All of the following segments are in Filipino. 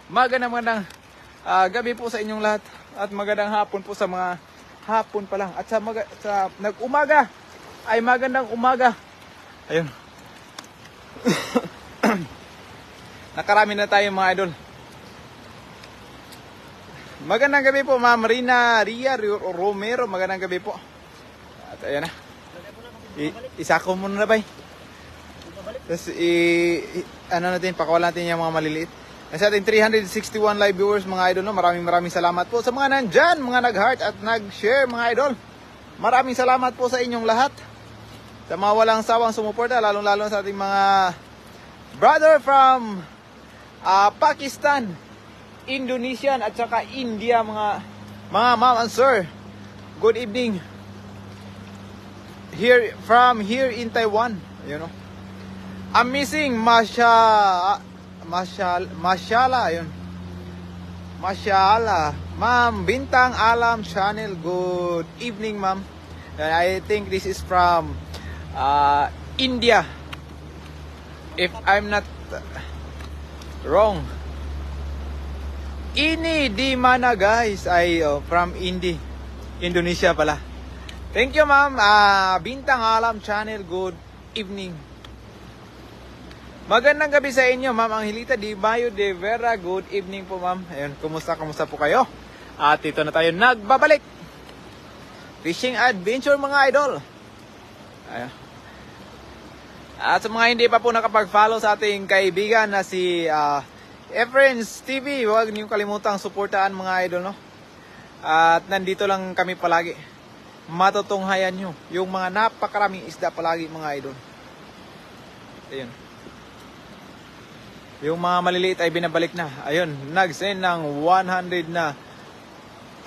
Magandang gabi po sa inyong lahat at magandang hapon po sa mga hapon pa lang at sa nag-umaga ay magandang umaga. Ayun. Nakarami na tayo mga idol. Magandang gabi po Ma'am Rina Ria Romero, magandang gabi po. At ayan na. Isa ko muna na bay. Tapos ano natin, pakawalan natin yung mga maliliit. Sa ating 361 live viewers mga idol, no? Maraming salamat po sa mga nandyan, mga nag-heart at nag-share mga idol. Maraming salamat po sa inyong lahat. Sa mga walang sawang sumuporta, lalong-lalo sa ating mga brother from Pakistan, Indonesian at saka India, mga ma'am and sir. Good evening. From here in Taiwan, you know. Amazing, Mashallah, ayun. Mashallah. Ma'am, Bintang Alam Channel. Good evening, ma'am. I think this is from India. If I'm not wrong. Ini di mana guys? Ay from Indonesia pala. Thank you, ma'am. Bintang Alam Channel. Good evening. Magandang gabi sa inyo, Ma'am Angelita Di Mayo de Vera. Good evening po, Ma'am. Ayun, kumusta po kayo? At ito na tayo nagbabalik. Fishing adventure mga idol. Ayun. At sa mga hindi pa po nakapag-follow sa ating kaibigan na si Efrens TV, huwag niyong kalimutang suportaan mga idol, no? At nandito lang kami palagi. Matutunghayan nyo yung mga napakaraming isda palagi mga idol. Ayun. Yung mga maliliit ay binabalik na. Ayun, nag-send ng 100 na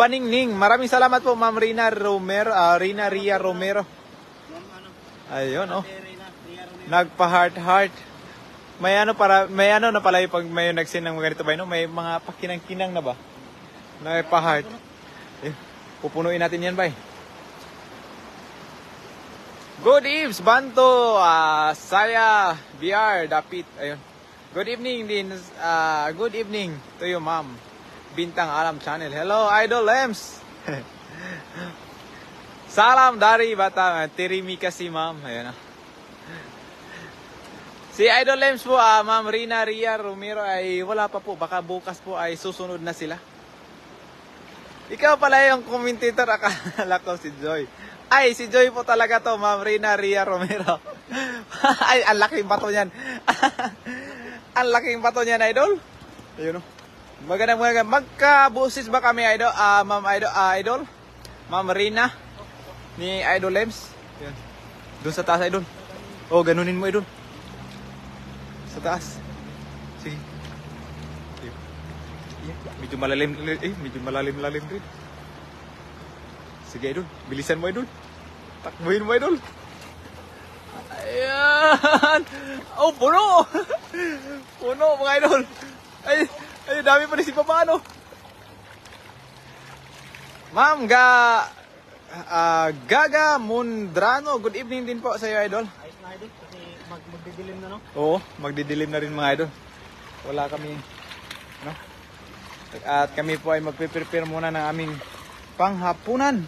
paningning. Maraming salamat po Ma'am Rina Romero, Rina Ria Romero. Ayun, oh. Nagpa-heart. May ano na pala yung pag may nag-send ng ganito ba, no? May mga pakinang-kinang na ba? Nagpa-heart. Pupunuin natin yan, bay. Good eves, Banto, Saya, BR, Dapit. Ayun. Good evening din. Good evening to you, Ma'am. Bintang Alam Channel. Hello, Idol Lems. Salam dari Batam. Terima kasih, Ma'am. Ayan na. Si Idol Lems po, Ma'am Rina Ria Romero ay wala pa po. Baka bukas po ay susunod na sila. Ikaw pala yung commentator. Akala ko si Joy. Ay, si Joy po talaga to, Ma'am Rina Ria Romero. Ay, ang laking bato niyan. Ang laking bato niyan, idol. Ayun, no. Magandang. Magkabusis ba kami, idol? Ma'am idol? Ma'am Rina ni Idol Lems. Ayun. Doon sa taas, idol. Oh, ganunin mo, idol. Sa taas. Sige. Medyo malalim rin. Sige, idol. Bilisan mo, idol. Takbuhin mo, idol. Ayan. Oh, puno. Puno, mga idol. Ay, dami pa rin si Papano. Ma'am Gaga Mundrano. Good evening din po sa iyo, idol. Ayos na, idol. Kasi magdidilim na, no? Oo, magdidilim na rin mga idol. Wala kami, no? At kami po ay magpe-prepare muna ng aming panghapunan.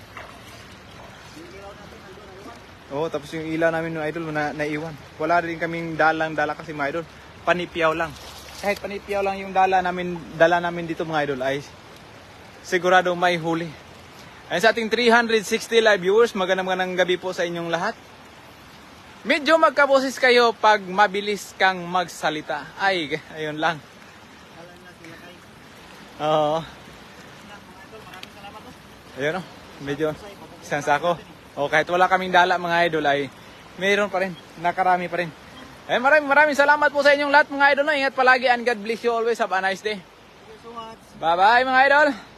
Oo, tapos yung ilaw namin ng idol naiwan. Wala rin kaming dala kasi mga idol. Panipiyaw lang. Kahit panipiyaw lang yung dala namin dito mga idol ay sigurado may huli. Ay sa ating 360 live viewers, magandang gabi po sa inyong lahat. Medyo magkaboses kayo pag mabilis kang magsalita. Ay, ayun lang. Oo. Ayun o, medyo isang sako. O kahit wala kaming dala mga idol ay mayroon pa rin, nakarami pa rin. Eh maraming salamat po sa inyong lahat mga idol. No? Ingat palagi and God bless you always. Have a nice day. Thank you so much. Bye bye mga idol.